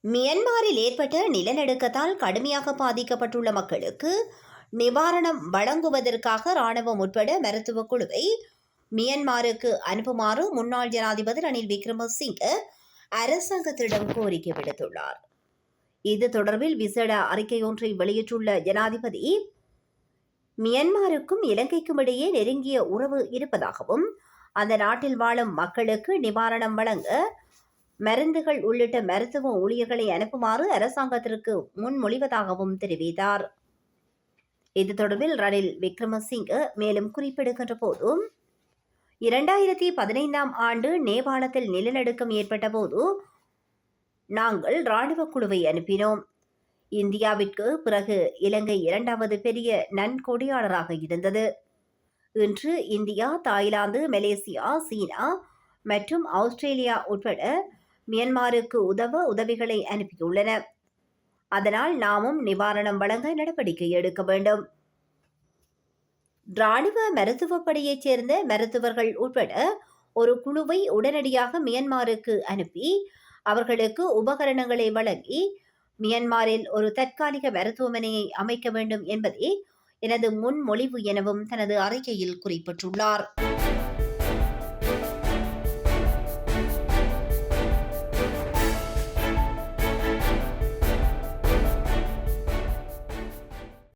மியன்மாரில் ஏற்பட்ட நிலநடுக்கத்தால் கடுமையாக பாதிக்கப்பட்டுள்ள மக்களுக்கு நிவாரணம் வழங்குவதற்காக இராணுவம் உட்பட மருத்துவ குழுவை மியன்மாருக்கு அனுப்புமாறு முன்னாள் ஜனாதிபதி ரணில் விக்ரமசிங்கே அரசாங்கத்திடம் கோரிக்கை விடுத்துள்ளார். இது தொடர்பில் விசேட அறிக்கை ஒன்றை வெளியிட்டுள்ள ஜனாதிபதி, மியன்மாருக்கும் இலங்கைக்கும் இடையே நெருங்கிய உறவு இருப்பதாகவும் அந்த நாட்டில் வாழும் மக்களுக்கு நிவாரணம் வழங்க மருந்துகள் உள்ளிட்ட மருத்துவ ஊழியர்களை அனுப்புமாறு அரசாங்கத்திற்கு முன்மொழிவதாகவும் தெரிவித்தார். இது தொடர்பில் ரணில் விக்ரமசிங்கே மேலும் குறிப்பிடுகின்ற போது, 2015 ஆண்டு நேபாளத்தில் நிலநடுக்கம் ஏற்பட்ட போது நாங்கள் இராணுவ குழுவை அனுப்பினோம். இந்தியாவிற்கு பிறகு இலங்கை இரண்டாவது பெரிய நன்கொடையாளராக இருந்தது. இன்று இந்தியா, தாய்லாந்து, மலேசியா, சீனா மற்றும் ஆஸ்திரேலியா உட்பட மியன்மாருக்கு உதவிகளை அனுப்பியுள்ளன. அதனால் நாமும் நிவாரணம் வழங்க நடவடிக்கை எடுக்க வேண்டும். இராணுவ மருத்துவப்படையைச் சேர்ந்த மருத்துவர்கள் உட்பட ஒரு குழுவை உடனடியாக மியன்மாருக்கு அனுப்பி அவர்களுக்கு உபகரணங்களை வழங்கி மியன்மாரில் ஒரு தற்காலிக மருத்துவமனையை அமைக்க வேண்டும் என்பதே எனது முன்மொழிவு எனவும் தனது அறிக்கையில் குறிப்பிட்டுள்ளார்.